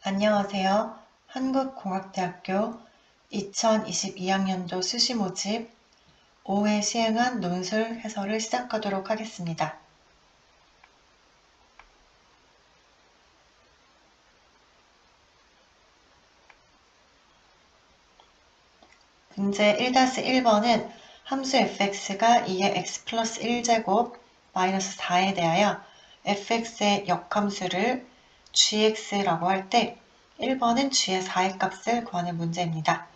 안녕하세요. 한국공학대학교 2022학년도 수시 모집 5회 시행한 논술 해설을 시작하도록 하겠습니다. 문제 1-1번은 함수 fx가 2의 x 플러스 1제곱 마이너스 4에 대하여 fx의 역함수를 gx라고 할 때 1번은 g의 4의 값을 구하는 문제입니다.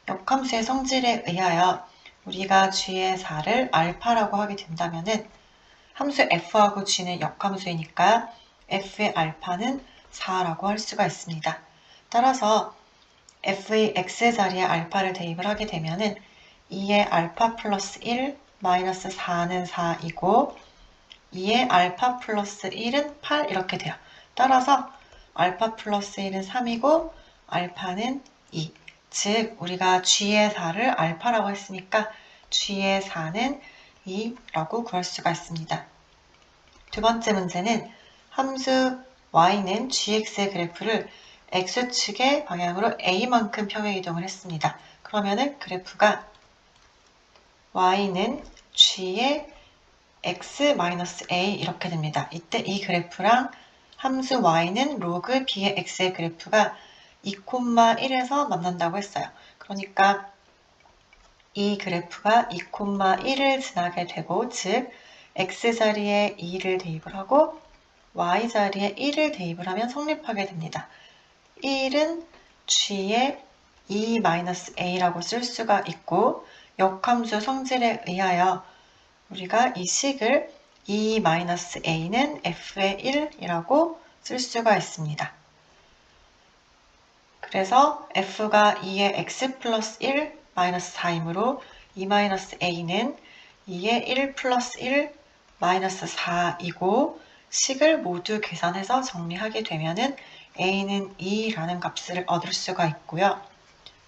역함수의 성질에 의하여 우리가 g의 4를 알파라고 하게 된다면은 함수 f하고 g는 역함수이니까 f의 알파는 4라고 할 수가 있습니다. 따라서 f의 x자리에 알파를 대입을 하게 되면은 2의 알파 플러스 1 마이너스 4는 4이고 2의 알파 플러스 1은 8 이렇게 돼요. 따라서 알파 플러스 1은 3이고 알파는 2. 즉 우리가 g의 4를 알파라고 했으니까 g의 4는 2라고 구할 수가 있습니다. 두 번째 문제는 함수 y는 gx의 그래프를 x축의 방향으로 a만큼 평행이동을 했습니다. 그러면은 그래프가 y는 g의 x-a 이렇게 됩니다. 이때 이 그래프랑 함수 y는 로그 b의 x의 그래프가 2,1에서 만난다고 했어요. 그러니까 이 그래프가 2,1을 지나게 되고, 즉 x자리에 2를 대입을 하고 y자리에 1을 대입을 하면 성립하게 됩니다. 1은 g의 2-a라고 쓸 수가 있고, 역함수 성질에 의하여 우리가 이 식을 2-a는 f의 1이라고 쓸 수가 있습니다. 그래서 f가 2의 x 플러스 1 마이너스 4이므로 2-a는 2의 1 플러스 1 마이너스 4이고 식을 모두 계산해서 정리하게 되면은 a는 2라는 값을 얻을 수가 있고요.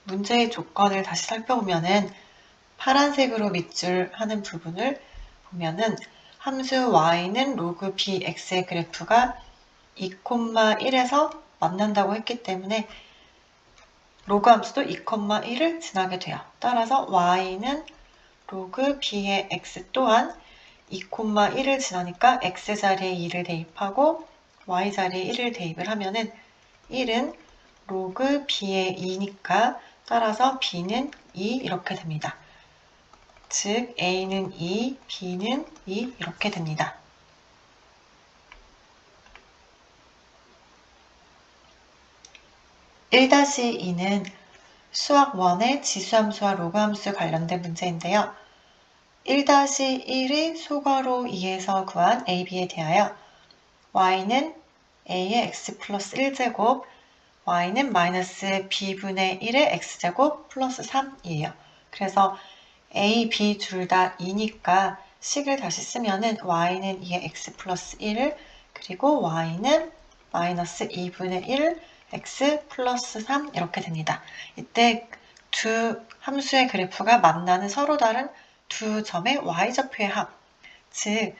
문제의 조건을 다시 살펴보면은 파란색으로 밑줄 하는 부분을 보면은 함수 y는 로그 bx의 그래프가 2,1에서 만난다고 했기 때문에 로그 함수도 2,1을 지나게 돼요. 따라서 y는 로그 b의 x 또한 2,1을 지나니까 x자리에 2를 대입하고 y자리에 1을 대입을 하면은 1은 로그 b의 2니까 따라서 b는 2 이렇게 됩니다. 즉 a는 2, b는 2 이렇게 됩니다. (1-2는) 수학 1의 지수함수와 로그함수 관련된 문제인데요. 1-1의 소괄호 2에서 구한 ab에 대하여 y는 a의 x 플러스 1제곱, y는 마이너스 b분의 1의 x제곱 플러스 3이에요. 그래서 a, b 둘 다 2니까 식을 다시 쓰면은 y는 2의 x 플러스 1, 그리고 y는 마이너스 2분의 1 x 플러스 3 이렇게 됩니다. 이때 두 함수의 그래프가 만나는 서로 다른 두 점의 y좌표의 합, 즉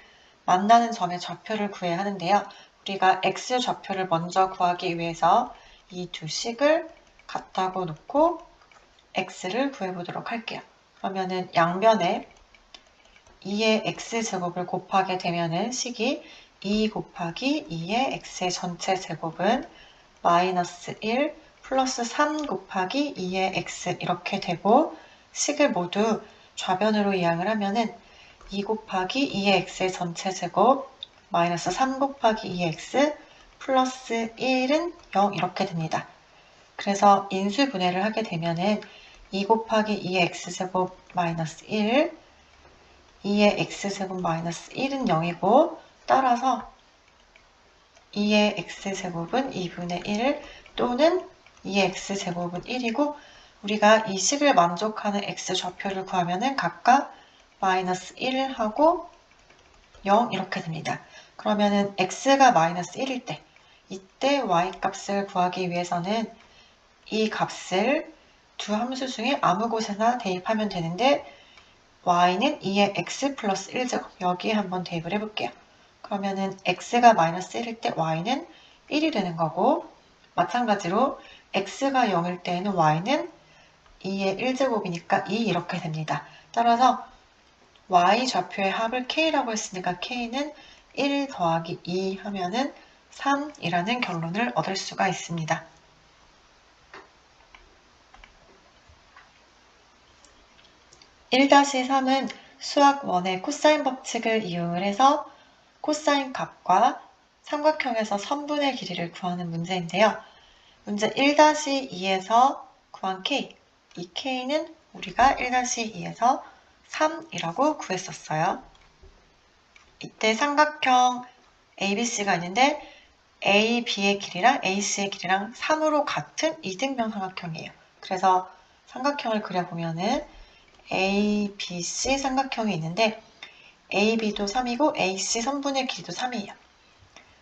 만나는 점의 좌표를 구해야 하는데요. 우리가 x좌표를 먼저 구하기 위해서 이 두 식을 같다고 놓고 x를 구해보도록 할게요. 그러면은 양변에 2의 x제곱을 곱하게 되면은 식이 2 곱하기 2의 x의 전체 제곱은 마이너스 1 플러스 3 곱하기 2의 x 이렇게 되고, 식을 모두 좌변으로 이항을 하면은 2 곱하기 2의 x의 전체 제곱 마이너스 3 곱하기 2의 x 플러스 1은 0 이렇게 됩니다. 그래서 인수분해를 하게 되면은 2 곱하기 2의 x제곱 마이너스 1, 2의 x제곱 마이너스 1은 0이고, 따라서 2의 x제곱은 2분의 1 또는 2의 x제곱은 1이고, 우리가 이 식을 만족하는 x좌표를 구하면은 각각 마이너스 1 하고 0 이렇게 됩니다. 그러면은 x가 마이너스 1일 때, 이때 y 값을 구하기 위해서는 이 값을 두 함수 중에 아무 곳에나 대입하면 되는데, y는 2의 x 플러스 1제곱 여기에 한번 대입을 해볼게요. 그러면은 x가 마이너스 1일 때 y는 1이 되는 거고, 마찬가지로 x가 0일 때에는 y는 2의 1제곱이니까 2 이렇게 됩니다. 따라서 y 좌표의 합을 k라고 했으니까 k는 1 더하기 2 하면은 3이라는 결론을 얻을 수가 있습니다. 1-3은 수학 1의 코사인 법칙을 이용을 해서 코사인 값과 삼각형에서 선분의 길이를 구하는 문제인데요. 문제 1-2에서 구한 k, 이 k는 우리가 1-2에서 3이라고 구했었어요. 이때 삼각형 ABC가 있는데 A, B의 길이랑 AC의 길이랑 3으로 같은 이등변 삼각형이에요. 그래서 삼각형을 그려보면은 A, B, C 삼각형이 있는데 AB도 3이고 AC 선분의 길이도 3이에요.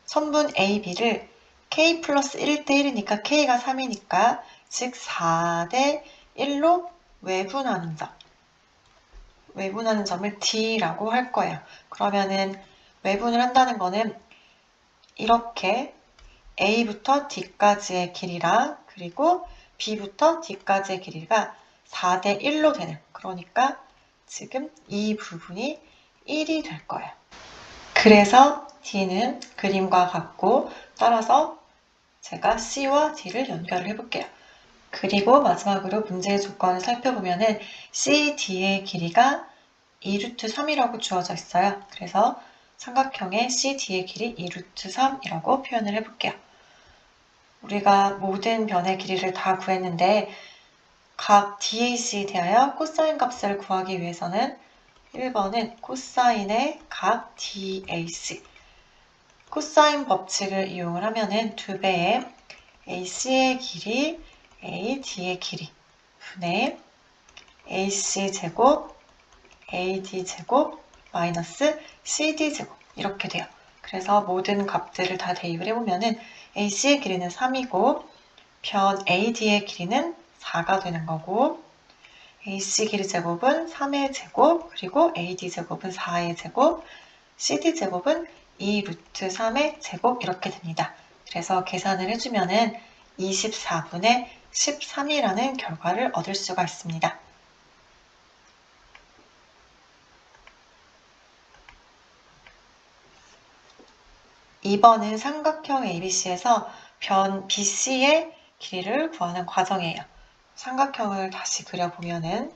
선분 AB를 K 플러스 1대 1이니까 K가 3이니까 즉 4대 1로 외분하는 점을 D라고 할 거예요. 그러면은 외분을 한다는 거는 이렇게 A부터 D까지의 길이랑 그리고 B부터 D까지의 길이가 4대 1로 되는, 그러니까 지금 이 부분이 1이 될 거예요. 그래서 D는 그림과 같고, 따라서 제가 C와 D를 연결을 해볼게요. 그리고 마지막으로 문제의 조건을 살펴보면은 CD의 길이가 2루트 3이라고 주어져 있어요. 그래서 삼각형의 CD의 길이 2루트 3이라고 표현을 해볼게요. 우리가 모든 변의 길이를 다 구했는데 각 DAC에 대하여 코사인 값을 구하기 위해서는 1번은 코사인의 각 DAC, 코사인 법칙을 이용을 하면은 2배의 AC의 길이 AD의 길이 분의 AC 제곱 AD 제곱 마이너스 CD 제곱 이렇게 돼요. 그래서 모든 값들을 다 대입을 해보면은 AC의 길이는 3이고 변 AD의 길이는 4가 되는 거고, AC 길이 제곱은 3의 제곱, 그리고 AD 제곱은 4의 제곱, CD 제곱은 2루트 3의 제곱 이렇게 됩니다. 그래서 계산을 해주면은 24분의 13이라는 결과를 얻을 수가 있습니다. 이번은 삼각형 ABC에서 변 BC의 길이를 구하는 과정이에요. 삼각형을 다시 그려보면은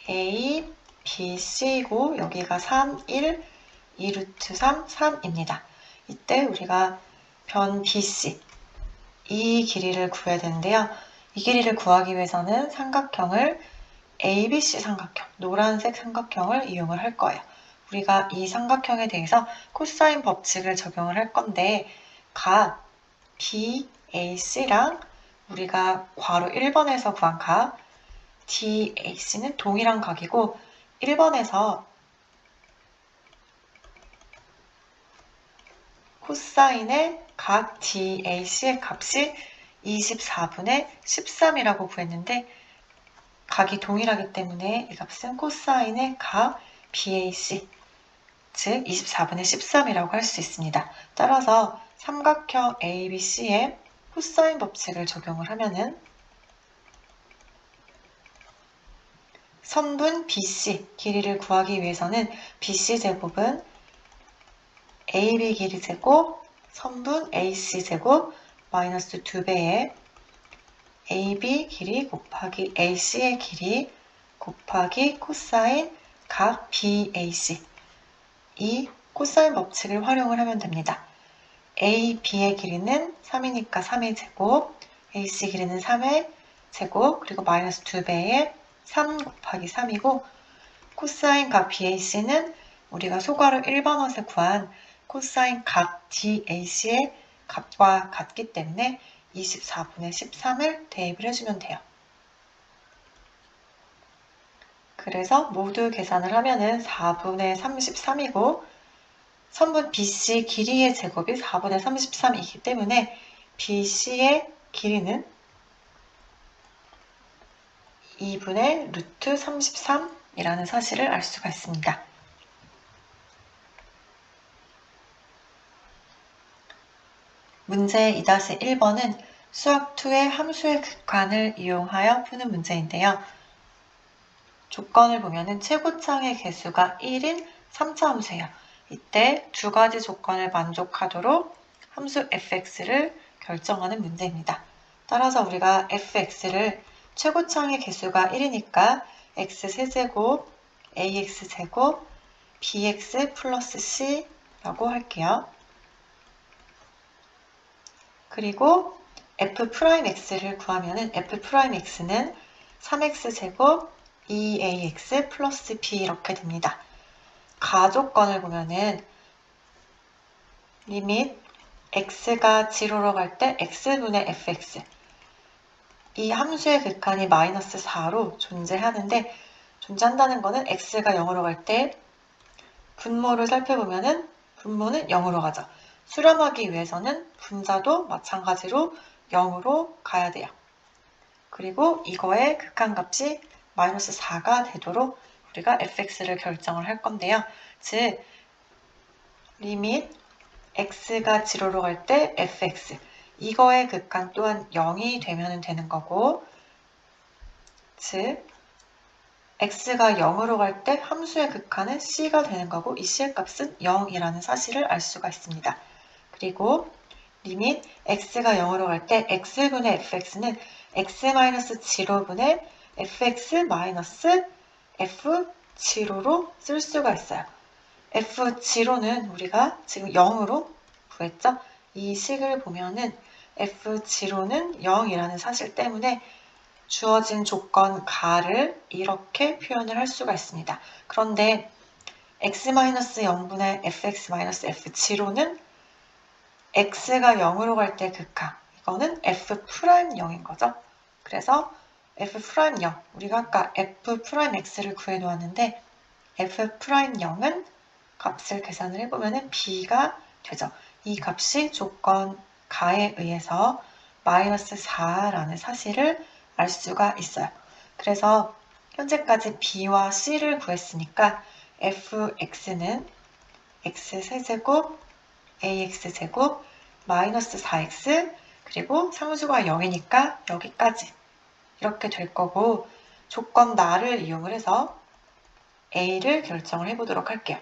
A, B, C고 여기가 3, 1, 2루트 3, 3입니다. 이때 우리가 변 BC, 이 길이를 구해야 되는데요. 이 길이를 구하기 위해서는 삼각형을 ABC 삼각형, 노란색 삼각형을 이용을 할 거예요. 우리가 이 삼각형에 대해서 코사인 법칙을 적용을 할 건데 각 BAC랑 우리가 괄호 1번에서 구한 각 DAC는 동일한 각이고 1번에서 코사인의 각 DAC의 값이 24분의 13이라고 구했는데 각이 동일하기 때문에 이 값은 코사인의 각 BAC, 즉 24분의 13이라고 할 수 있습니다. 따라서 삼각형 ABC에 코사인 법칙을 적용을 하면은 선분 BC 길이를 구하기 위해서는 BC 제곱은 AB 길이 제곱 선분 AC 제곱 마이너스 2배의 AB 길이 곱하기 AC의 길이 곱하기 코사인 각 BAC, 이 코사인 법칙을 활용을 하면 됩니다. AB의 길이는 3이니까 3의 제곱, AC 길이는 3의 제곱, 그리고 마이너스 2배의 3 곱하기 3이고 코사인 각 BAC는 우리가 소괄호 1번원에서 구한 코사인 각 DAC의 값과 같기 때문에 24분의 13을 대입을 해주면 돼요. 그래서 모두 계산을 하면은 4분의 33이고 선분 BC 길이의 제곱이 4분의 33이기 때문에 BC의 길이는 2분의 루트 33이라는 사실을 알 수가 있습니다. 문제 2-1번은 수학2의 함수의 극한을 이용하여 푸는 문제인데요. 조건을 보면은 최고창의 개수가 1인 3차 함수예요. 이때 두 가지 조건을 만족하도록 함수 fx를 결정하는 문제입니다. 따라서 우리가 fx를 최고창의 개수가 1이니까 x세제곱, ax제곱, bx 플러스 c라고 할게요. 그리고 f'x를 구하면은 f'x는 3x제곱 2ax 플러스 b 이렇게 됩니다. 가조건을 보면은 리밋 x가 0로 갈 때 x분의 fx 이 함수의 극한이 마이너스 4로 존재하는데 존재한다는 거는 x가 0으로 갈 때 분모를 살펴보면은 분모는 0으로 가죠. 수렴하기 위해서는 분자도 마찬가지로 0으로 가야 돼요. 그리고 이거의 극한값이 마이너스 4가 되도록 우리가 fx를 결정을 할 건데요. 즉 리밋 x가 0로 갈 때 fx 이거의 극한 또한 0이 되면 되는 거고 즉 x가 0으로 갈 때 함수의 극한은 c가 되는 거고 이 c의 값은 0이라는 사실을 알 수가 있습니다. 그리고 리밋 x가 0으로 갈 때 x분의 fx는 x-0분의 fx-f0로 쓸 수가 있어요. f0는 우리가 지금 0으로 구했죠? 이 식을 보면은 f0는 0이라는 사실 때문에 주어진 조건 가를 이렇게 표현을 할 수가 있습니다. 그런데 x-0분의 fx-f0는 x가 0으로 갈 때 극한, 이거는 f'0인 거죠. 그래서 f'0, 우리가 아까 f'x를 구해놓았는데 f'0은 값을 계산을 해보면 b가 되죠. 이 값이 조건 가에 의해서 마이너스 4라는 사실을 알 수가 있어요. 그래서 현재까지 b와 c를 구했으니까 fx는 x세제곱 ax제곱 마이너스 4x 그리고 상수가 0이니까 여기까지 이렇게 될 거고 조건 나를 이용을 해서 a를 결정을 해보도록 할게요.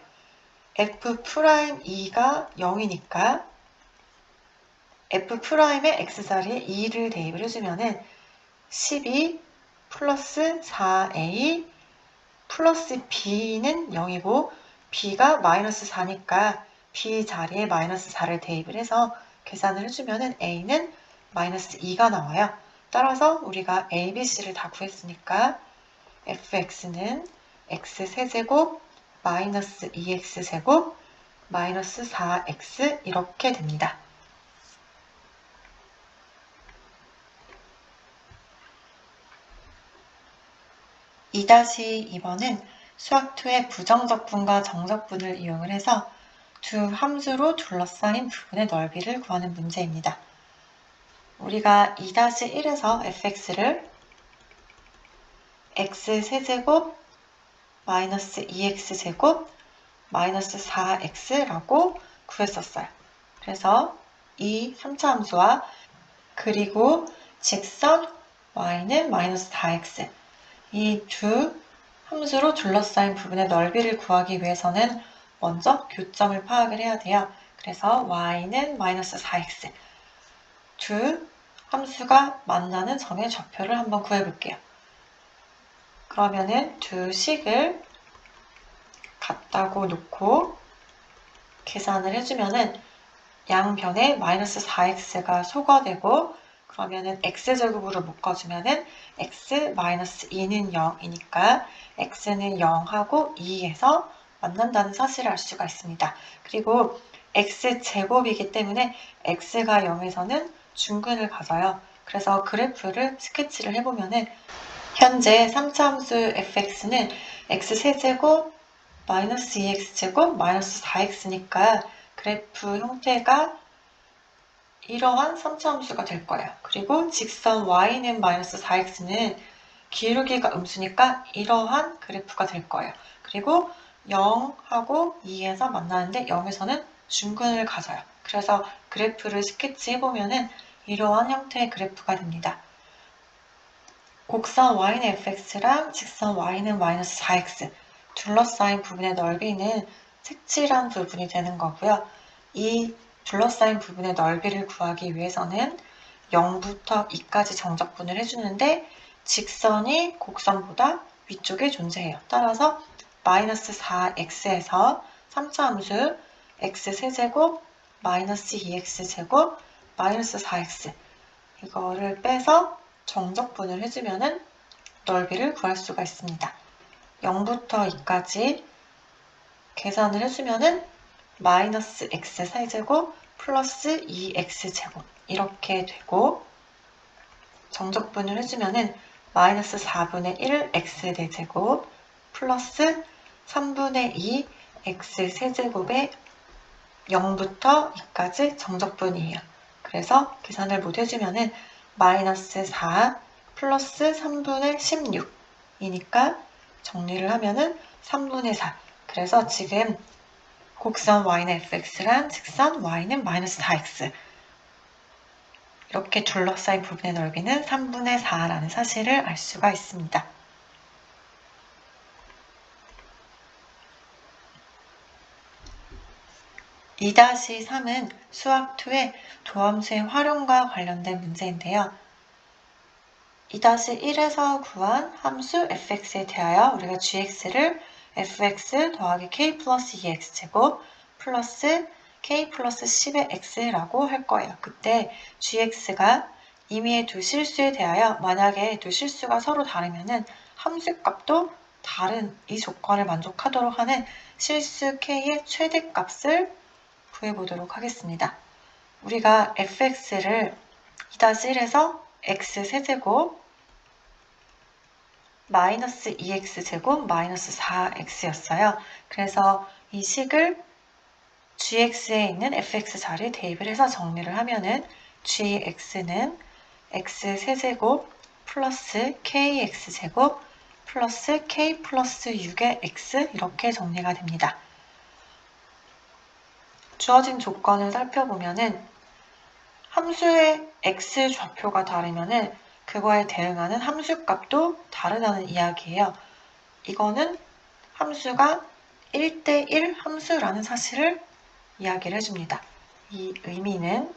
f'E가 0이니까 f'의 x자리에 2를 대입을 해주면은 12 플러스 4a 플러스 b는 0이고 b가 마이너스 4니까 b 자리에 마이너스 4를 대입을 해서 계산을 해주면은 a는 마이너스 2가 나와요. 따라서 우리가 a, b, c를 다 구했으니까 fx는 x세제곱 마이너스 2x제곱 마이너스 4x 이렇게 됩니다. (2-2번은) 수학2의 부정적분과 정적분을 이용을 해서 두 함수로 둘러싸인 부분의 넓이를 구하는 문제입니다. 우리가 2-1에서 fx를 x세제곱 마이너스 2x제곱 마이너스 4x라고 구했었어요. 그래서 이 3차 함수와 그리고 직선 y는 마이너스 4x 이 두 함수로 둘러싸인 부분의 넓이를 구하기 위해서는 먼저 교점을 파악을 해야 돼요. 그래서 y는 마이너스 4x 두 함수가 만나는 점의 좌표를 한번 구해볼게요. 그러면은 두 식을 같다고 놓고 계산을 해주면은 양변에 마이너스 4x가 소거되고 그러면은 x제곱으로 묶어주면은 x 마이너스 2는 0이니까 x는 0하고 2에서 만난다는 사실을 알 수가 있습니다. 그리고 x제곱이기 때문에 x가 0에서는 중근을 가져요. 그래서 그래프를 스케치를 해보면은 현재 3차 함수 fx는 x세제곱 마이너스 2x제곱 마이너스 4x니까 그래프 형태가 이러한 3차 함수가 될 거예요. 그리고 직선 y는 마이너스 4x는 기울기가 음수니까 이러한 그래프가 될 거예요. 그리고 0하고 2에서 만나는데 0에서는 중근을 가져요. 그래서 그래프를 스케치해보면은 이러한 형태의 그래프가 됩니다. 곡선 y는 fx랑 직선 y는 마이너스 4x 둘러싸인 부분의 넓이는 색칠한 부분이 되는 거고요. 이 둘러싸인 부분의 넓이를 구하기 위해서는 0부터 2까지 정적분을 해주는데 직선이 곡선보다 위쪽에 존재해요. 따라서 마이너스 4x에서 3차 함수 x세제곱 마이너스 2x제곱 마이너스 4x 이거를 빼서 정적분을 해주면은 넓이를 구할 수가 있습니다. 0부터 2까지 계산을 해주면은 마이너스 x 세제곱 플러스 2x제곱 이렇게 되고 정적분을 해주면은 마이너스 4분의 1 x 4제곱 플러스 3분의 2 x 세제곱의 0부터 2까지 정적분이에요. 그래서 계산을 못 해주면은 마이너스 4 플러스 3분의 16 이니까 정리를 하면은 3분의 4. 그래서 지금 곡선 y는 fx랑 직선 y는 마이너스 4x 이렇게 둘러싸인 부분의 넓이는 3분의 4라는 사실을 알 수가 있습니다. (2-3은) 수학2의 도함수의 활용과 관련된 문제인데요. 2-1에서 구한 함수 fx에 대하여 우리가 gx를 fx 더하기 k 플러스 2x제곱 플러스 k 플러스 10의 x라고 할 거예요. 그때 gx가 임의의 두 실수에 대하여 만약에 두 실수가 서로 다르면은 함수값도 다른 이 조건을 만족하도록 하는 실수 k의 최대값을 구해보도록 하겠습니다. 우리가 fx를 2-1에서 x세제곱 마이너스 2x제곱 마이너스 4x였어요. 그래서 이 식을 gx에 있는 fx 자리에 대입을 해서 정리를 하면은 gx는 x세제곱 플러스 kx제곱 플러스 k 플러스 6의 x 이렇게 정리가 됩니다. 주어진 조건을 살펴보면은 함수의 x 좌표가 다르면은 그거에 대응하는 함수값도 다르다는 이야기예요. 이거는 함수가 1대1 함수라는 사실을 이야기를 해줍니다. 이 의미는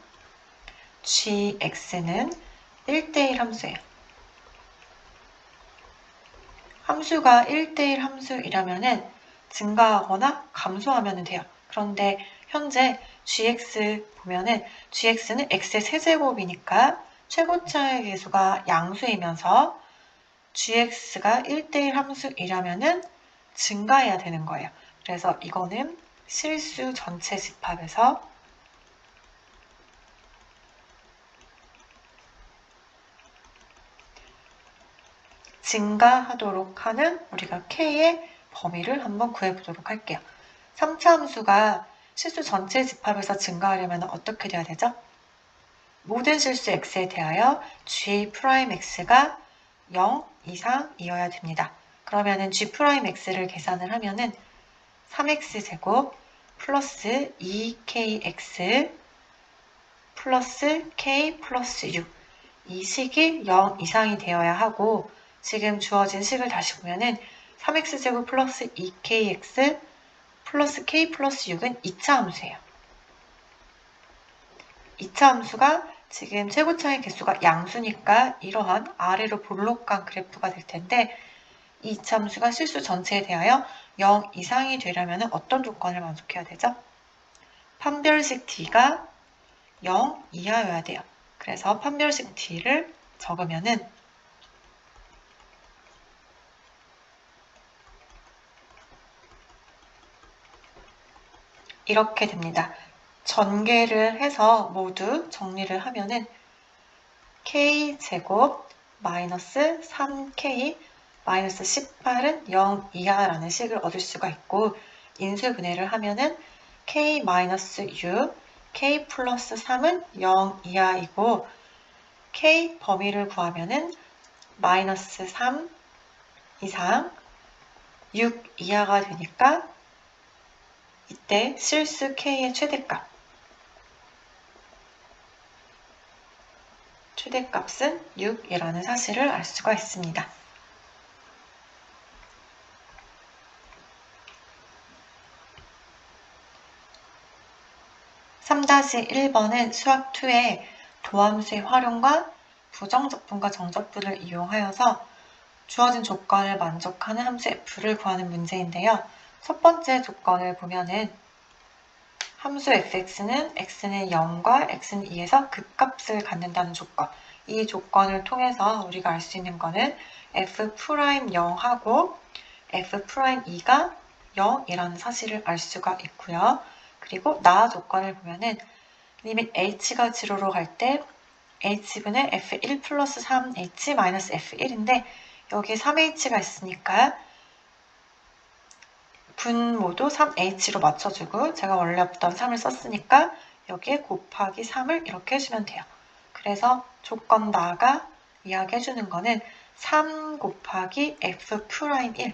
gx는 1대1 함수예요. 함수가 1대1 함수이라면은 증가하거나 감소하면 돼요. 그런데 현재 gx 보면은 gx는 x의 세제곱이니까 최고차의 계수가 양수이면서 gx가 1대1 함수이라면은 증가해야 되는 거예요. 그래서 이거는 실수 전체 집합에서 증가하도록 하는 우리가 k의 범위를 한번 구해보도록 할게요. 3차 함수가 실수 전체 집합에서 증가하려면 어떻게 돼야 되죠? 모든 실수 x에 대하여 g'x가 0 이상이어야 됩니다. 그러면은 g'x를 계산을 하면은 3x제곱 플러스 2kx 플러스 k 플러스 6 이 식이 0 이상이 되어야 하고 지금 주어진 식을 다시 보면은 3x제곱 플러스 2kx 플러스 k 플러스 6은 2차 함수예요. 2차 함수가 지금 최고차의 개수가 양수니까 이러한 아래로 볼록한 그래프가 될 텐데 이 2차 함수가 실수 전체에 대하여 0 이상이 되려면 어떤 조건을 만족해야 되죠? 판별식 t가 0 이하여야 돼요. 그래서 판별식 t를 적으면은 이렇게 됩니다. 전개를 해서 모두 정리를 하면은 k제곱 마이너스 3k 마이너스 18은 0 이하라는 식을 얻을 수가 있고 인수분해를 하면은 k 마이너스 6, k 플러스 3은 0 이하이고 k 범위를 구하면은 마이너스 3 이상 6 이하가 되니까 이때 실수 k의 최대값 최대값은 6이라는 사실을 알 수가 있습니다. 3-1번은 수학2의 도함수의 활용과 부정적분과 정적분을 이용하여서 주어진 조건을 만족하는 함수 f를 구하는 문제인데요. 첫 번째 조건을 보면은 함수 fx는 x는 0과 x는 2에서 극값을 갖는다는 조건. 이 조건을 통해서 우리가 알 수 있는 거는 f'0하고 f'2가 0이라는 사실을 알 수가 있고요. 그리고 나 조건을 보면은 리밋 h가 0로 갈 때 h분의 f1 플러스 3h 마이너스 f1인데 여기 3h가 있으니까 분모도 3h로 맞춰주고 제가 원래 없던 3을 썼으니까 여기에 곱하기 3을 이렇게 해주면 돼요. 그래서 조건 나가 이야기해주는 거는 3 곱하기 f'1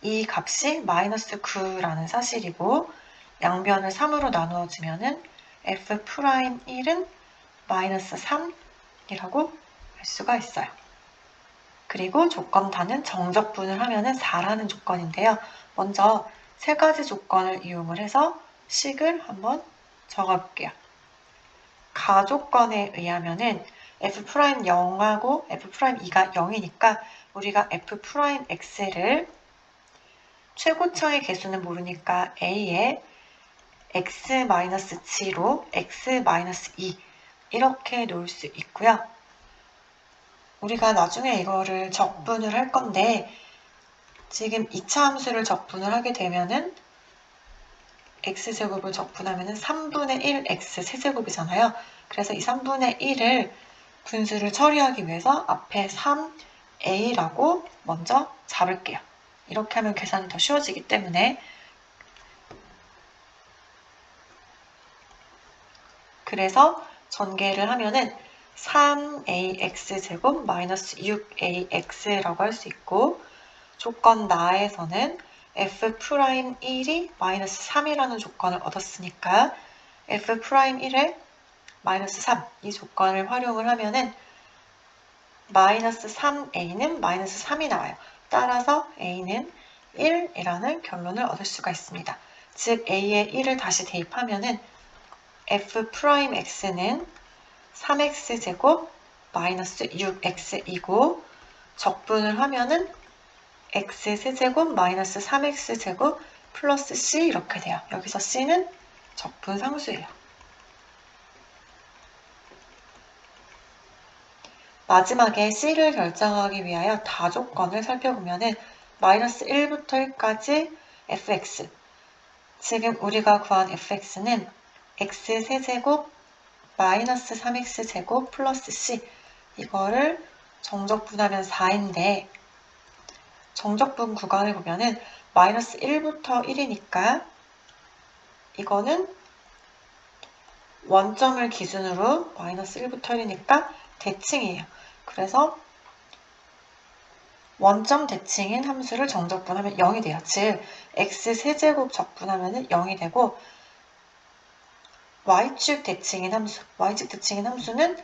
이 값이 마이너스 9라는 사실이고 양변을 3으로 나누어주면은 f'1은 마이너스 3이라고 할 수가 있어요. 그리고 조건 다는 정적분을 하면은 4라는 조건인데요. 먼저 세 가지 조건을 이용을 해서 식을 한번 적어볼게요. 가조건에 의하면은 f'0하고 f'2가 0이니까 우리가 f'x를 최고차의 개수는 모르니까 a에 x-g로 x-2 이렇게 놓을 수 있고요. 우리가 나중에 이거를 적분을 할 건데 지금 2차 함수를 적분을 하게 되면은 x제곱을 적분하면은 3분의 1 x 세제곱이잖아요. 그래서 이 3분의 1을 분수를 처리하기 위해서 앞에 3a라고 먼저 잡을게요. 이렇게 하면 계산이 더 쉬워지기 때문에 그래서 전개를 하면은 3ax제곱 마이너스 6ax라고 할 수 있고 조건 나에서는 f'1이 마이너스 3이라는 조건을 얻었으니까 f'1에 마이너스 3 이 조건을 활용을 하면은 마이너스 3a는 마이너스 3이 나와요. 따라서 a는 1이라는 결론을 얻을 수가 있습니다. 즉 a에 1을 다시 대입하면은 f'x는 3x제곱 마이너스 6x이고 적분을 하면은 x세제곱 마이너스 3x제곱 플러스 c 이렇게 돼요. 여기서 c는 적분 상수예요. 마지막에 c를 결정하기 위하여 다조건을 살펴보면은 마이너스 1부터 1까지 fx 지금 우리가 구한 fx는 x세제곱 마이너스 3x제곱 플러스 c 이거를 정적분하면 4인데 정적분 구간을 보면은 마이너스 1부터 1이니까 이거는 원점을 기준으로 마이너스 1부터 1이니까 대칭이에요. 그래서 원점 대칭인 함수를 정적분하면 0이 돼요. 즉 x세제곱 적분하면 0이 되고 y축 대칭인 함수, y축 대칭인 함수는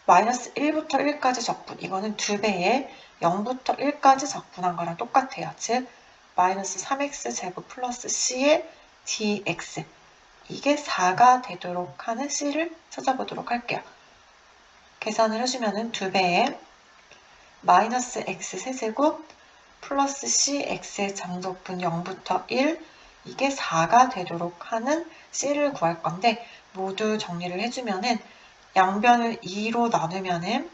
마이너스 1부터 1까지 적분, 이거는 2배에 0부터 1까지 적분한 거랑 똑같아요. 즉 마이너스 3x제곱 플러스 c의 dx 이게 4가 되도록 하는 c를 찾아보도록 할게요. 계산을 해주면은 2배에 마이너스 x 세제곱 플러스 cx의 정적분 0부터 1 이게 4가 되도록 하는 c를 구할 건데 모두 정리를 해주면은 양변을 2로 나누면은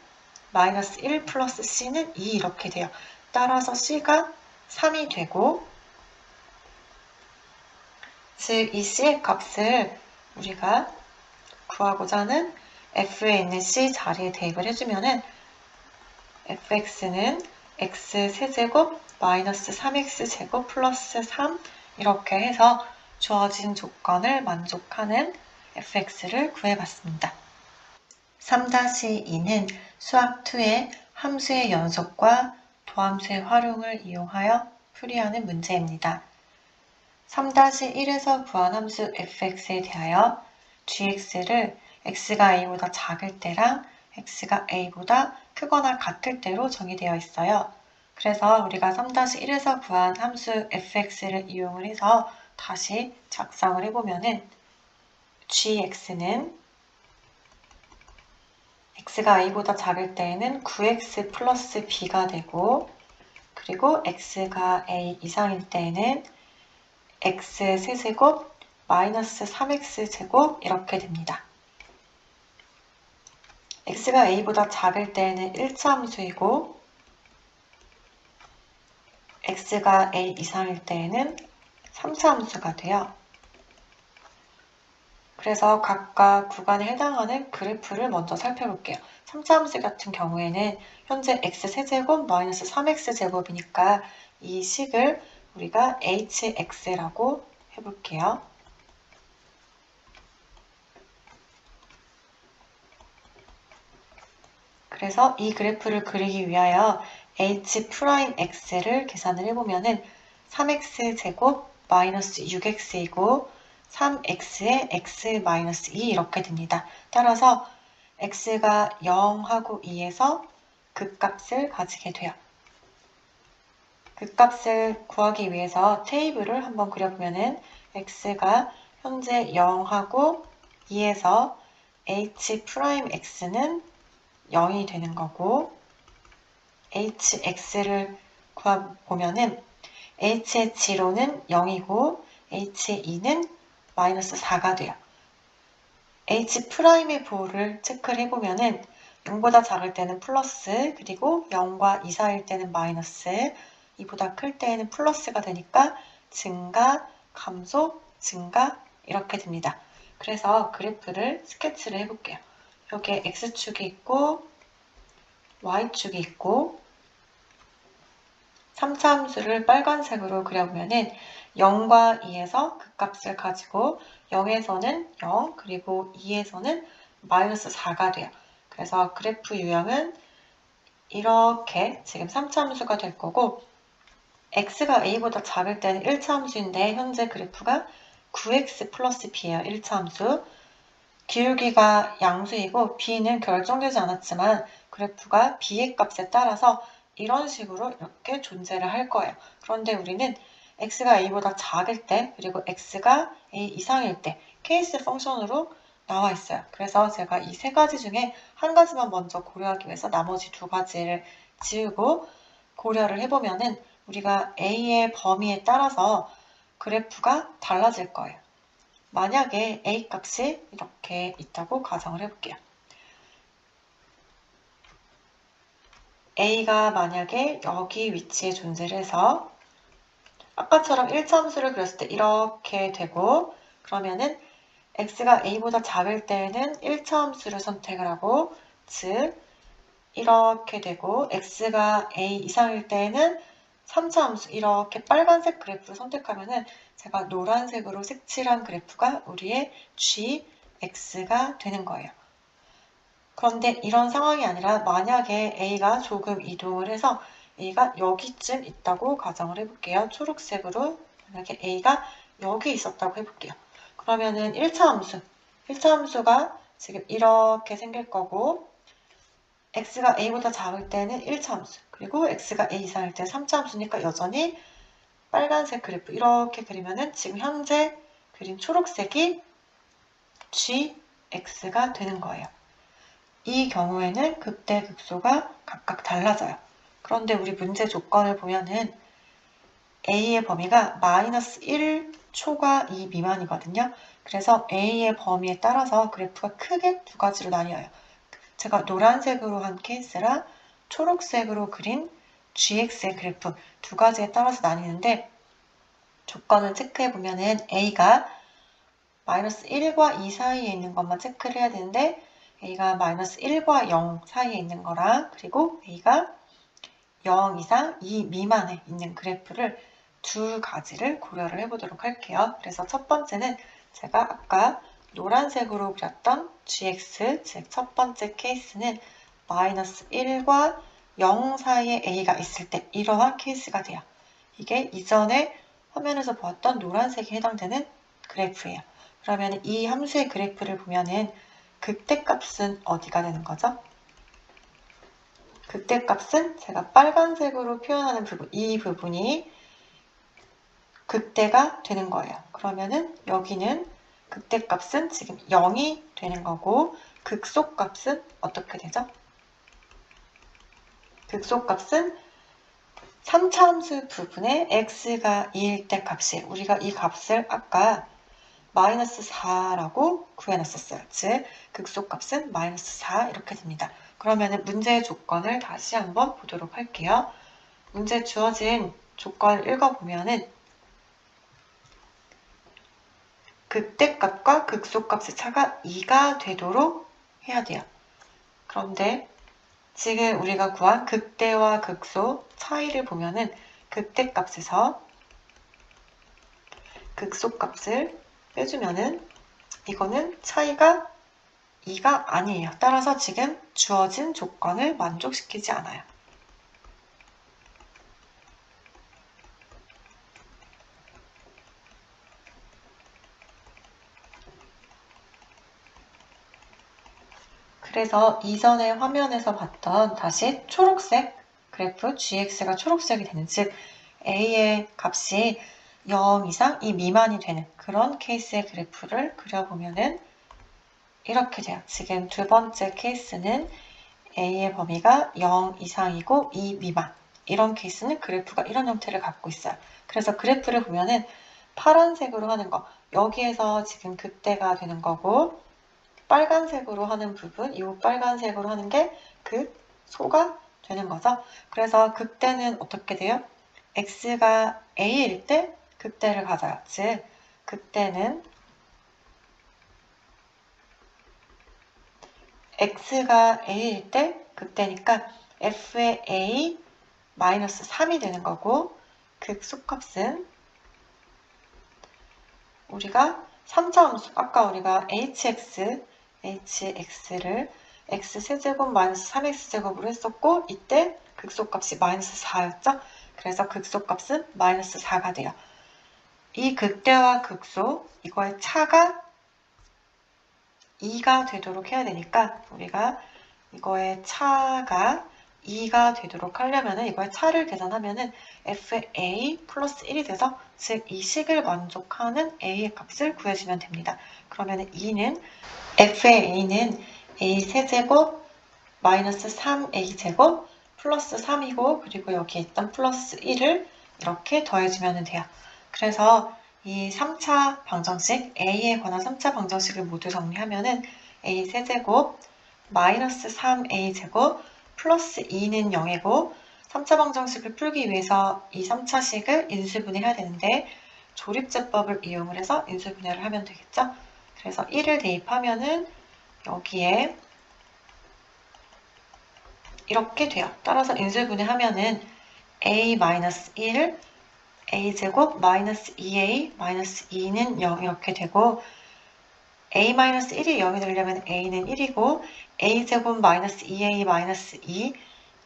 마이너스 1 플러스 c는 2 이렇게 돼요. 따라서 c가 3이 되고 즉 이 c의 값을 우리가 구하고자 하는 f에 있는 c 자리에 대입을 해주면은 fx는 x세제곱 마이너스 3x제곱 플러스 3 이렇게 해서 주어진 조건을 만족하는 fx를 구해봤습니다. 3-2는 수학2의 함수의 연속과 도함수의 활용을 이용하여 풀이하는 문제입니다. 3-1에서 구한 함수 fx에 대하여 gx를 x가 a보다 작을 때랑 x가 a보다 크거나 같을 때로 정의되어 있어요. 그래서 우리가 3-1에서 구한 함수 fx를 이용을 해서 다시 작성을 해보면은 gx는 x가 a보다 작을 때에는 9x 플러스 b가 되고, 그리고 x가 a 이상일 때에는 x 세제곱 마이너스 3x 제곱 이렇게 됩니다. x가 a보다 작을 때에는 1차 함수이고, x가 a 이상일 때에는 3차 함수가 돼요. 그래서 각각 구간에 해당하는 그래프를 먼저 살펴볼게요. 3차 함수 같은 경우에는 현재 x세제곱 마이너스 3x 제곱이니까 이 식을 우리가 hx라고 해볼게요. 그래서 이 그래프를 그리기 위하여 h'x를 계산을 해보면은 3x 제곱 마이너스 6x이고 3x에 x 마이너스 2 이렇게 됩니다. 따라서 x가 0하고 2에서 극값을 가지게 돼요. 극값을 구하기 위해서 테이블을 한번 그려보면은 x가 현재 0하고 2에서 h'x는 0이 되는 거고, hx를 구해보면은 h의 지로는 0이고 h2는 마이너스 4가 돼요. h'의 보호를 체크를 해보면은 0보다 작을 때는 플러스, 그리고 0과 2 사이일 때는 마이너스, 2보다 클 때에는 플러스가 되니까 증가, 감소, 증가 이렇게 됩니다. 그래서 그래프를 스케치를 해볼게요. 여기에 x축이 있고 y축이 있고 3차 함수를 빨간색으로 그려보면은 0과 2에서 극값을 가지고 0에서는 0, 그리고 2에서는 마이너스 4가 돼요. 그래서 그래프 유형은 이렇게 지금 3차 함수가 될 거고, x가 a보다 작을 때는 1차 함수인데 현재 그래프가 9x 플러스 b예요. 1차 함수. 기울기가 양수이고 b는 결정되지 않았지만 그래프가 b의 값에 따라서 이런 식으로 이렇게 존재를 할 거예요. 그런데 우리는 x가 a보다 작을 때, 그리고 x가 a 이상일 때 케이스 펑션으로 나와 있어요. 그래서 제가 이 세 가지 중에 한 가지만 먼저 고려하기 위해서 나머지 두 가지를 지우고 고려를 해보면은 우리가 a의 범위에 따라서 그래프가 달라질 거예요. 만약에 a 값이 이렇게 있다고 가정을 해볼게요. a가 만약에 여기 위치에 존재를 해서 아까처럼 1차 함수를 그렸을 때 이렇게 되고, 그러면은 x가 a보다 작을 때는 1차 함수를 선택을 하고, 즉 이렇게 되고, x가 a 이상일 때는 3차 함수, 이렇게 빨간색 그래프를 선택하면은 제가 노란색으로 색칠한 그래프가 우리의 gx가 되는 거예요. 그런데 이런 상황이 아니라 만약에 a가 조금 이동을 해서 a가 여기쯤 있다고 가정을 해볼게요. 초록색으로 만약에 a가 여기 있었다고 해볼게요. 그러면은 1차 함수가 지금 이렇게 생길 거고, x가 a보다 작을 때는 1차 함수, 그리고 x가 a 이상일 때는 3차 함수니까 여전히 빨간색 그래프 이렇게 그리면은 지금 현재 그린 초록색이 gx가 되는 거예요. 이 경우에는 극대극소가 각각 달라져요. 그런데 우리 문제 조건을 보면은 a의 범위가 마이너스 1 초과 2 미만이거든요. 그래서 a의 범위에 따라서 그래프가 크게 두 가지로 나뉘어요. 제가 노란색으로 한 케이스랑 초록색으로 그린 gx의 그래프 두 가지에 따라서 나뉘는데, 조건을 체크해 보면은 a가 마이너스 1과 2 사이에 있는 것만 체크를 해야 되는데, a가 마이너스 1과 0 사이에 있는 거랑, 그리고 a가 0 이상 2 미만에 있는 그래프를 두 가지를 고려를 해보도록 할게요. 그래서 첫 번째는 제가 아까 노란색으로 그렸던 gx, 즉 첫 번째 케이스는 마이너스 1과 0 사이에 a가 있을 때 이러한 케이스가 돼요. 이게 이전에 화면에서 보았던 노란색에 해당되는 그래프예요. 그러면 이 함수의 그래프를 보면은 극대값은 어디가 되는 거죠? 극대값은 제가 빨간색으로 표현하는 부분, 이 부분이 극대가 되는 거예요. 그러면은 여기는 극대값은 지금 0이 되는 거고 극소값은 어떻게 되죠? 극소값은 3차 함수 부분에 x가 2일 때 값이 우리가 이 값을 아까 마이너스 4라고 구해놨었어요. 즉 극소값은 마이너스 4 이렇게 됩니다. 그러면 문제의 조건을 다시 한번 보도록 할게요. 문제 주어진 조건을 읽어보면은 극대값과 극소값의 차가 2가 되도록 해야 돼요. 그런데 지금 우리가 구한 극대와 극소 차이를 보면은 극대값에서 극소값을 빼주면은 이거는 차이가 2가 아니에요. 따라서 지금 주어진 조건을 만족시키지 않아요. 그래서 이전에 화면에서 봤던 다시 초록색 그래프 gx가 초록색이 되는 즉 a의 값이 0 이상 이 미만이 되는 그런 케이스의 그래프를 그려보면은 이렇게 돼요. 지금 두 번째 케이스는 a의 범위가 0 이상이고 2 미만 이런 케이스는 그래프가 이런 형태를 갖고 있어요. 그래서 그래프를 보면은 파란색으로 하는 거 여기에서 지금 극대가 되는 거고 빨간색으로 하는 부분, 이 빨간색으로 하는 게 극소가 되는 거죠. 그래서 극대는 어떻게 돼요? x가 a일 때 극대를 가져요. 즉, 극대는 x가 a일 때 극대니까 f의 a 마이너스 3이 되는 거고 극소값은 우리가 3차 함수, 아까 우리가 hx를 x세제곱 마이너스 3x제곱으로 했었고 이때 극소값이 마이너스 4였죠? 그래서 극소값은 마이너스 4가 돼요. 이 극대와 극소, 이거의 차가 2가 되도록 해야 되니까 우리가 이거의 차가 2가 되도록 하려면은 이거의 차를 계산하면은 fa 플러스 1이 돼서 즉 이 식을 만족하는 a의 값을 구해주면 됩니다. 그러면은 fa는 a 세제곱 마이너스 3a 제곱 플러스 3이고 그리고 여기에 있던 플러스 1을 이렇게 더해주면 돼요. 그래서 이 3차 방정식 a에 관한 3차 방정식을 모두 정리하면은 a 세제곱 마이너스 3a 제곱 플러스 2는 0이고 3차 방정식을 풀기 위해서 이 3차식을 인수분해해야 되는데 조립제법을 이용을 해서 인수분해를 하면 되겠죠. 그래서 1을 대입하면은 여기에 이렇게 돼요. 따라서 인수분해하면은 a-1 a제곱 마이너스 2a 마이너스 2는 0 이렇게 되고 a-1이 0이 되려면 a는 1이고 a제곱 마이너스 2a 마이너스 2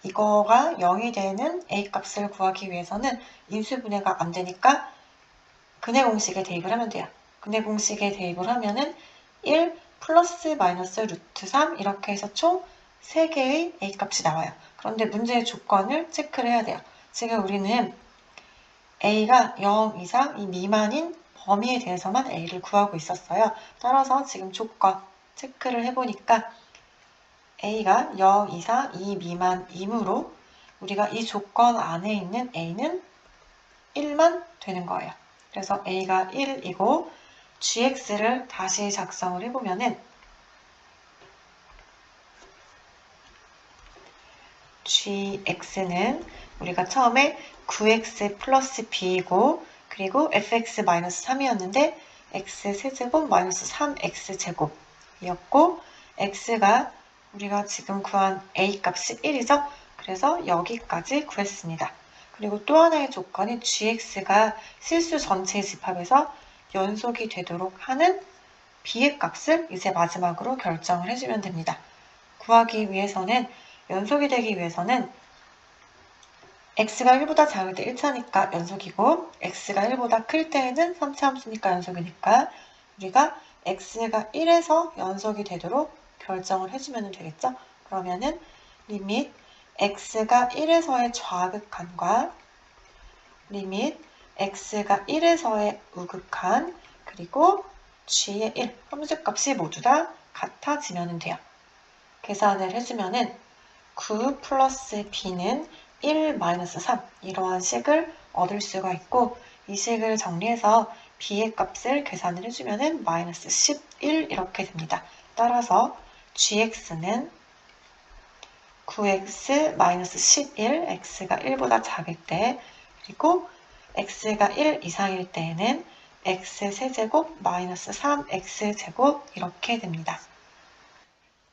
이거가 0이 되는 a 값을 구하기 위해서는 인수분해가 안 되니까 근해 공식에 대입을 하면 돼요. 근해 공식에 대입을 하면은 1 플러스 마이너스 루트 3 이렇게 해서 총 3개의 a 값이 나와요. 그런데 문제의 조건을 체크를 해야 돼요. 지금 우리는 a가 0 이상 이 미만인 범위에 대해서만 a를 구하고 있었어요. 따라서 지금 조건 체크를 해보니까 a가 0 이상 2 미만이므로 우리가 이 조건 안에 있는 a는 1만 되는 거예요. 그래서 a가 1이고 gx를 다시 작성을 해보면은 gx는 우리가 처음에 9x 플러스 b이고 그리고 fx 마이너스 3이었는데 x 세제곱 마이너스 3x 제곱이었고 x가 우리가 지금 구한 a 값이 1이죠. 그래서 여기까지 구했습니다. 그리고 또 하나의 조건이 gx가 실수 전체의 집합에서 연속이 되도록 하는 b의 값을 이제 마지막으로 결정을 해주면 됩니다. 구하기 위해서는 연속이 되기 위해서는 x가 1보다 작을 때 1차니까 연속이고 x가 1보다 클 때에는 3차 함수니까 연속이니까 우리가 x가 1에서 연속이 되도록 결정을 해주면 되겠죠? 그러면은 리밋 x가 1에서의 좌극한과 리밋 x가 1에서의 우극한 그리고 g의 1 함수값이 모두 다 같아지면 돼요. 계산을 해주면은 9 플러스 b는 1 마이너스 3 이러한 식을 얻을 수가 있고 이 식을 정리해서 b의 값을 계산을 해주면은 마이너스 11 이렇게 됩니다. 따라서 gx는 9x 마이너스 11 x가 1보다 작을 때 그리고 x가 1 이상일 때에는 x세제곱 마이너스 3x제곱 이렇게 됩니다.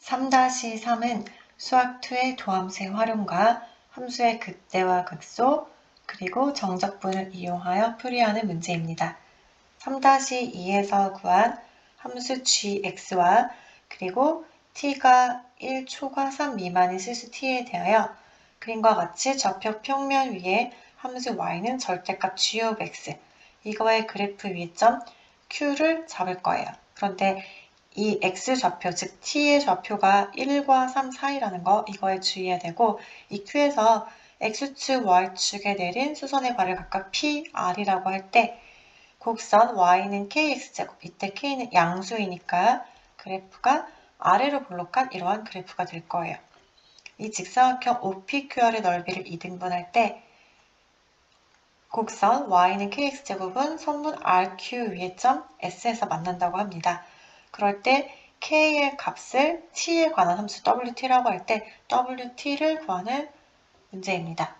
3-3은 수학2의 도함수의 활용과 함수의 극대화 극소 그리고 정적분을 이용하여 풀이하는 문제입니다. 3-2에서 구한 함수 gx와 그리고 t가 1초과 3 미만인 실수 t에 대하여 그림과 같이 좌표 평면 위에 함수 y는 절대값 g of x 이거의 그래프 위점 q를 잡을 거예요. 그런데 이 x좌표, 즉 t의 좌표가 1과 3 사이라는 거 이거에 주의해야 되고 이 q에서 x축, y축에 내린 수선의 발을 각각 p, r이라고 할 때 곡선 y는 kx제곱, 이때 k는 양수이니까 그래프가 아래로 볼록한 이러한 그래프가 될 거예요. 이 직사각형 OPQR의 넓이를 2등분할 때 곡선 y는 kx제곱은 선분 RQ 위의 점 S에서 만난다고 합니다. 그럴 때 k의 값을 t에 관한 함수 wt라고 할 때 wt를 구하는 문제입니다.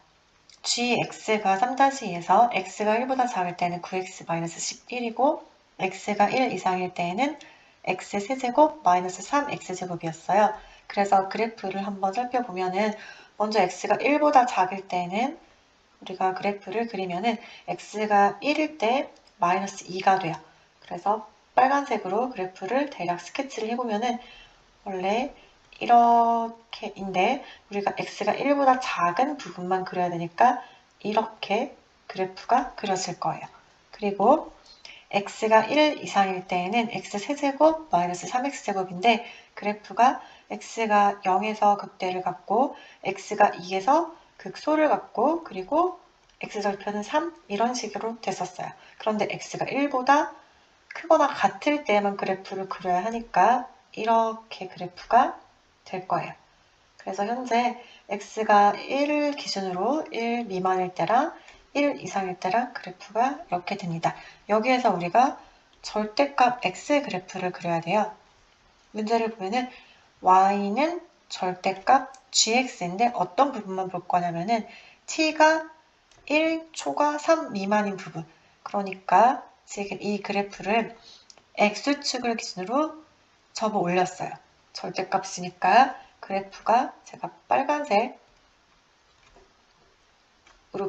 gx가 3-2에서 x가 1보다 작을 때는 9x-11이고 x가 1 이상일 때에는 x세제곱 마이너스 3x제곱이었어요. 그래서 그래프를 한번 살펴보면은 먼저 x가 1보다 작을 때는 우리가 그래프를 그리면은 x가 1일 때 마이너스 2가 돼요. 그래서 빨간색으로 그래프를 대략 스케치를 해보면은 원래 이렇게인데 우리가 x가 1보다 작은 부분만 그려야 되니까 이렇게 그래프가 그려질 거예요. 그리고 x가 1 이상일 때에는 x세제곱 마이너스 3x제곱인데 그래프가 x가 0에서 극대를 갖고 x가 2에서 극소를 갖고 그리고 x절편은 3 이런 식으로 됐었어요. 그런데 x가 1보다 크거나 같을 때만 그래프를 그려야 하니까 이렇게 그래프가 될 거예요. 그래서 현재 x가 1 기준으로 1 미만일 때랑 1 이상일 때랑 그래프가 이렇게 됩니다. 여기에서 우리가 절대값 x의 그래프를 그려야 돼요. 문제를 보면은 y는 절대값 gx인데 어떤 부분만 볼 거냐면은 t가 1초과 3 미만인 부분. 그러니까 지금 이 그래프를 x축을 기준으로 접어 올렸어요. 절대값이니까 그래프가 제가 빨간색으로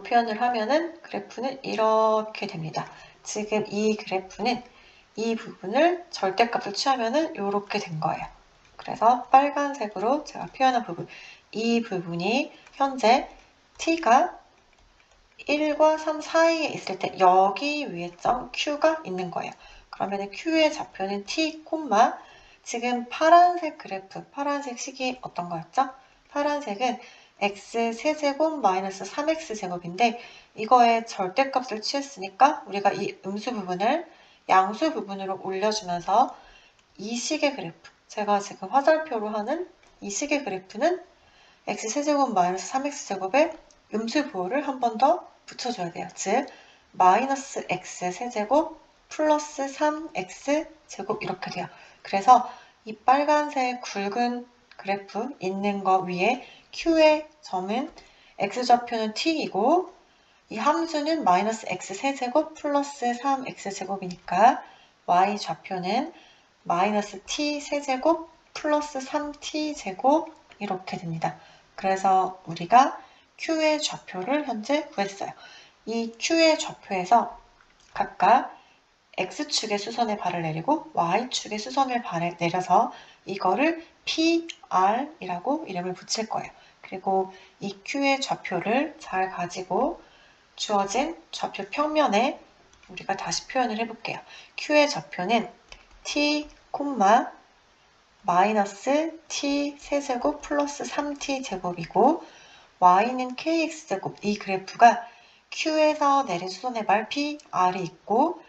표현을 하면은 그래프는 이렇게 됩니다. 지금 이 그래프는 이 부분을 절대값을 취하면은 이렇게 된 거예요. 그래서 빨간색으로 제가 표현한 부분, 이 부분이 현재 t가 1과 3 사이에 있을 때 여기 위에 점 Q가 있는 거예요. 그러면 Q의 좌표는 T, 지금 파란색 그래프, 파란색 식이 어떤 거였죠? 파란색은 x세제곱 마이너스 3x제곱인데 이거의 절대값을 취했으니까 우리가 이 음수 부분을 양수 부분으로 올려주면서 이 식의 그래프, 제가 지금 화살표로 하는 이 식의 그래프는 x세제곱 마이너스 3x제곱의 음수 부호를 한 번 더 붙여줘야 돼요. 즉 마이너스 x세제곱 플러스 3x제곱 이렇게 돼요. 그래서 이 빨간색 굵은 그래프 있는 거 위에 q의 점은 x좌표는 t이고 이 함수는 마이너스 x세제곱 플러스 3x제곱이니까 y좌표는 마이너스 t세제곱 플러스 3t제곱 이렇게 됩니다. 그래서 우리가 q의 좌표를 현재 구했어요. 이 q의 좌표에서 각각 x축의 수선의 발을 내리고 y축의 수선의 발을 내려서 이거를 PR이라고 이름을 붙일 거예요. 그리고 이 q의 좌표를 잘 가지고 주어진 좌표 평면에 우리가 다시 표현을 해볼게요. q의 좌표는 t, 마이너스 t 세제곱 플러스 3t 제곱이고 y는 kx제곱. 이 그래프가 q에서 내린 수선의 발 PR이 있고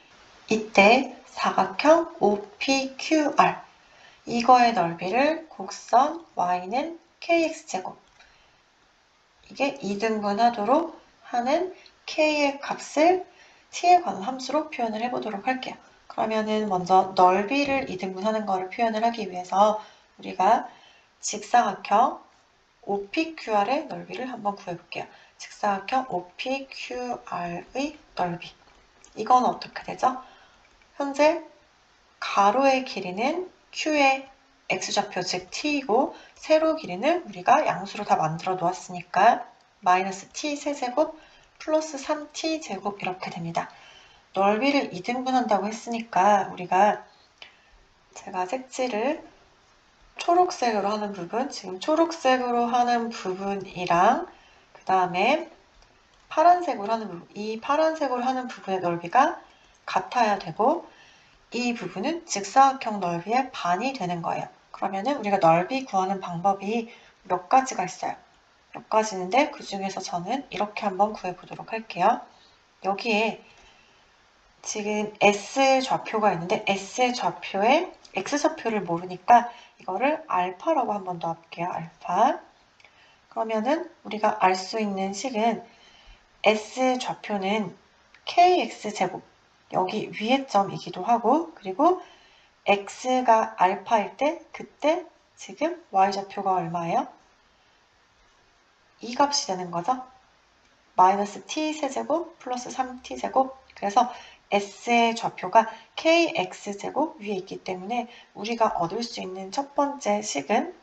이때 사각형 OPQR 이거의 넓이를 곡선 y는 kx제곱 이게 2등분하도록 하는 k의 값을 t에 관한 함수로 표현을 해보도록 할게요. 그러면은 먼저 넓이를 2등분하는 거를 표현을 하기 위해서 우리가 직사각형 OPQR의 넓이를 한번 구해볼게요. 직사각형 OPQR의 넓이. 이건 어떻게 되죠? 현재 가로의 길이는 Q의 x좌표 즉 t이고 세로 길이는 우리가 양수로 다 만들어 놓았으니까 마이너스 t 세제곱 플러스 3t 제곱 이렇게 됩니다. 넓이를 2등분한다고 했으니까 우리가 제가 색칠을 초록색으로 하는 부분, 지금 초록색으로 하는 부분이랑 그 다음에 파란색으로 하는 부분, 이 파란색으로 하는 부분의 넓이가 같아야 되고 이 부분은 직사각형 넓이의 반이 되는 거예요. 그러면은 우리가 넓이 구하는 방법이 몇 가지가 있어요. 몇 가지인데 그 중에서 저는 이렇게 한번 구해보도록 할게요. 여기에 지금 S 좌표가 있는데 S 좌표에 X 좌표를 모르니까 이거를 알파라고 한번 넣어볼게요. 알파. 그러면은 우리가 알 수 있는 식은 S 좌표는 KX제곱 여기 위의 점이기도 하고 그리고 X가 알파일 때 그때 지금 Y좌표가 얼마예요? 이 값이 되는 거죠. 마이너스 t 세제곱 플러스 3t 제곱 그래서 S의 좌표가 KX제곱 위에 있기 때문에 우리가 얻을 수 있는 첫 번째 식은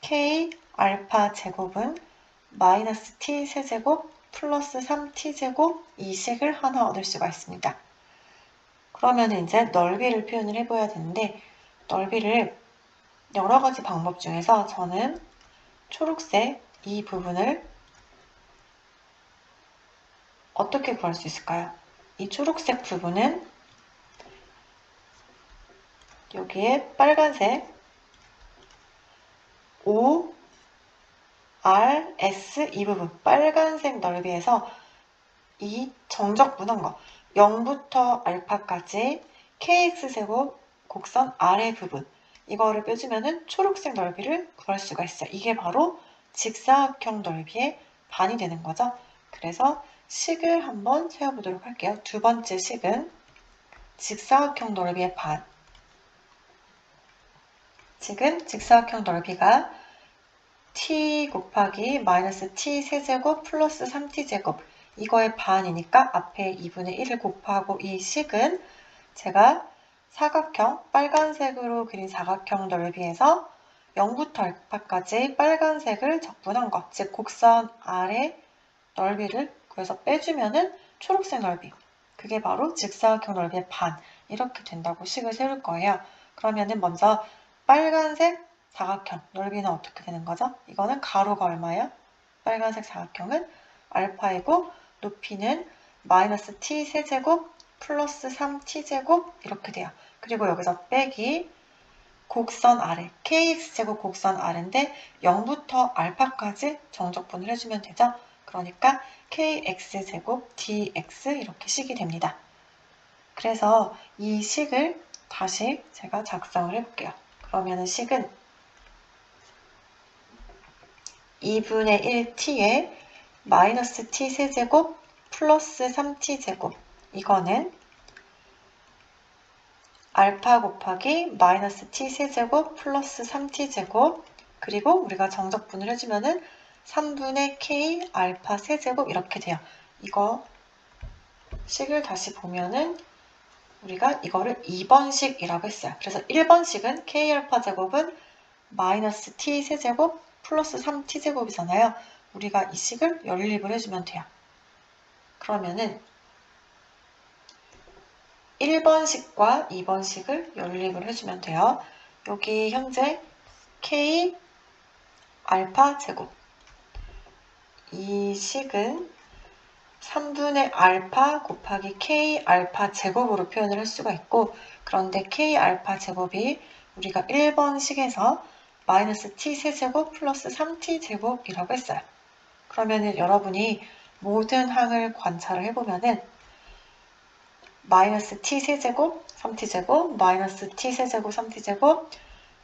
K 알파 제곱은 마이너스 t 세제곱 플러스 3t 제곱 이 식을 하나 얻을 수가 있습니다. 그러면 이제 넓이를 표현을 해봐야 되는데 넓이를 여러 가지 방법 중에서 저는 초록색 이 부분을 어떻게 구할 수 있을까요? 이 초록색 부분은 여기에 빨간색 O, R, S 이 부분 빨간색 넓이에서 이 정적분한 거 0부터 알파까지 kx제곱 곡선 아래 부분 이거를 빼주면은 초록색 넓이를 구할 수가 있어요. 이게 바로 직사각형 넓이의 반이 되는 거죠. 그래서 식을 한번 세워보도록 할게요. 두 번째 식은 직사각형 넓이의 반. 지금 직사각형 넓이가 t 곱하기 마이너스 t 세제곱 플러스 3t 제곱 이거의 반이니까 앞에 2분의 1을 곱하고 이 식은 제가 사각형 빨간색으로 그린 사각형 넓이에서 0부터 알파까지 빨간색을 적분한 것, 즉 곡선 아래 넓이를 구해서 빼주면은 초록색 넓이, 그게 바로 직사각형 넓이의 반 이렇게 된다고 식을 세울 거예요. 그러면은 먼저 빨간색 사각형 넓이는 어떻게 되는 거죠? 이거는 가로가 얼마예요? 빨간색 사각형은 알파이고 높이는 마이너스 t 세제곱 플러스 3t 제곱 이렇게 돼요. 그리고 여기서 빼기 곡선 아래 kx제곱 곡선 아래인데 0부터 알파까지 정적분을 해주면 되죠. 그러니까 kx제곱 dx 이렇게 식이 됩니다. 그래서 이 식을 다시 제가 작성을 해볼게요. 그러면은 식은 2분의 1t에 마이너스 t 세제곱 플러스 3t 제곱 이거는 알파 곱하기 마이너스 t 세제곱 플러스 3t 제곱 그리고 우리가 정적분을 해주면은 3분의 k 알파 세제곱 이렇게 돼요. 이거 식을 다시 보면은 우리가 이거를 2번식이라고 했어요. 그래서 1번식은 k 알파 제곱은 마이너스 t 세제곱 플러스 3t 제곱이잖아요. 우리가 이 식을 연립을 해주면 돼요. 그러면은 1번식과 2번식을 연립을 해주면 돼요. 여기 현재 k 알파 제곱 이 식은 3분의 알파 곱하기 k 알파 제곱으로 표현을 할 수가 있고 그런데 k 알파 제곱이 우리가 1번식에서 마이너스 t 세제곱 플러스 3t제곱이라고 했어요. 그러면은 여러분이 모든 항을 관찰을 해보면은 마이너스 t 세제곱 3t제곱 마이너스 t 세제곱 3t제곱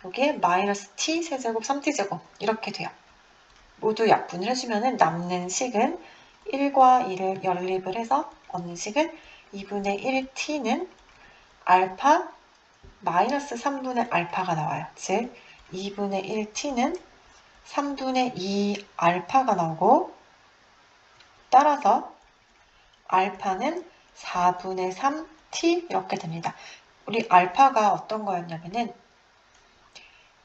여기에 마이너스 t 세제곱 3t제곱 이렇게 돼요. 모두 약분을 해주면은 남는 식은 1과 2를 연립을 해서 얻는 식은 2분의 1t는 알파 마이너스 3분의 알파가 나와요. 즉 2분의 1t는 3분의 2 알파가 나오고 따라서 알파는 4분의 3t 이렇게 됩니다. 우리 알파가 어떤 거였냐면은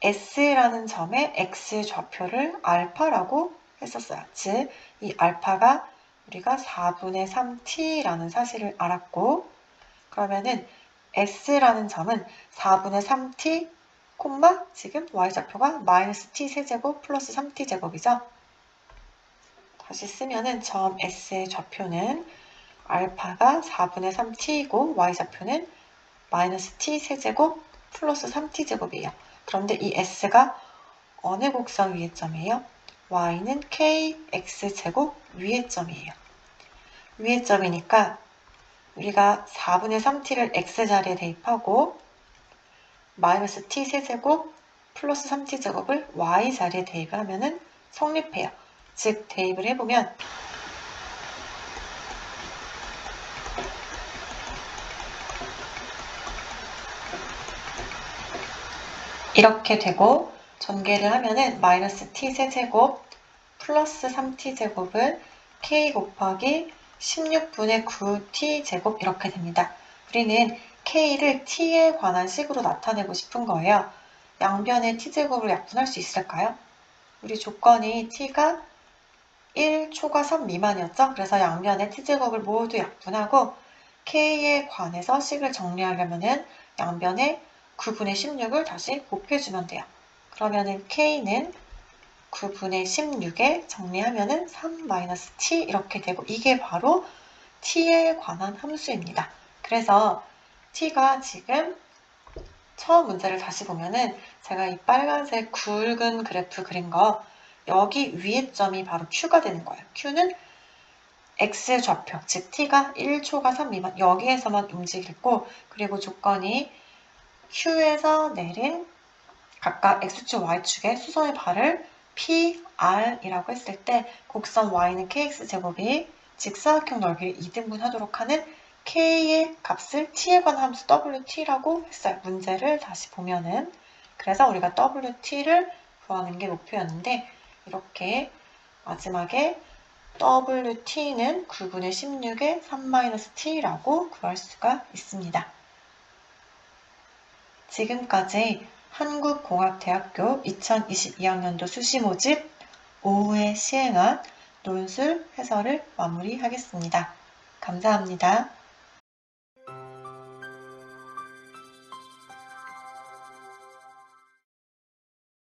S라는 점의 X 좌표를 알파라고 했었어요. 즉, 이 알파가 우리가 4분의 3t라는 사실을 알았고, 그러면은 S라는 점은 4분의 3t, 지금 Y좌표가 마이너스 t 세제곱 플러스 3t제곱이죠. 다시 쓰면은 점 S의 좌표는 알파가 4분의 3t이고 Y좌표는 마이너스 t 세제곱 플러스 3t제곱이에요. 그런데 이 S가 어느 곡선 위의 점이에요? Y는 kx제곱 위의 점이에요. 위의 점이니까 우리가 4분의 3t를 x자리에 대입하고 마이너스 t 세제곱 플러스 3t제곱을 y자리에 대입을 하면은 성립해요. 즉 대입을 해보면 이렇게 되고 전개를 하면은 마이너스 t 세제곱 플러스 3t제곱은 k 곱하기 16분의 9t제곱 이렇게 됩니다. 우리는 k를 t에 관한 식으로 나타내고 싶은 거예요. 양변의 t제곱을 약분할 수 있을까요? 우리 조건이 t가 1초과3 미만이었죠? 그래서 양변의 t제곱을 모두 약분하고 k에 관해서 식을 정리하려면은 양변에 9분의 16을 다시 곱해주면 돼요. 그러면은 k는 9분의 16에 정리하면은 3-t 이렇게 되고 이게 바로 t에 관한 함수입니다. 그래서 t가 지금 처음 문제를 다시 보면은 제가 이 빨간색 굵은 그래프 그린 거 여기 위에 점이 바로 q가 되는 거예요. q는 x 좌표, 즉 t가 1초과 3 미만 여기에서만 움직이고 그리고 조건이 q에서 내린 각각 x축, y축의 수선의 발을 PR이라고 했을 때 곡선 y는 kx제곱이 직사각형 넓이를 2등분 하도록 하는 k의 값을 t에 관한 함수 wt라고 했어요. 문제를 다시 보면은 그래서 우리가 wt를 구하는 게 목표였는데 이렇게 마지막에 wt는 9분의 16의 3-t라고 구할 수가 있습니다. 지금까지 한국공학대학교 2022학년도 수시 모집 5회 시행한 논술 해설을 마무리하겠습니다. 감사합니다.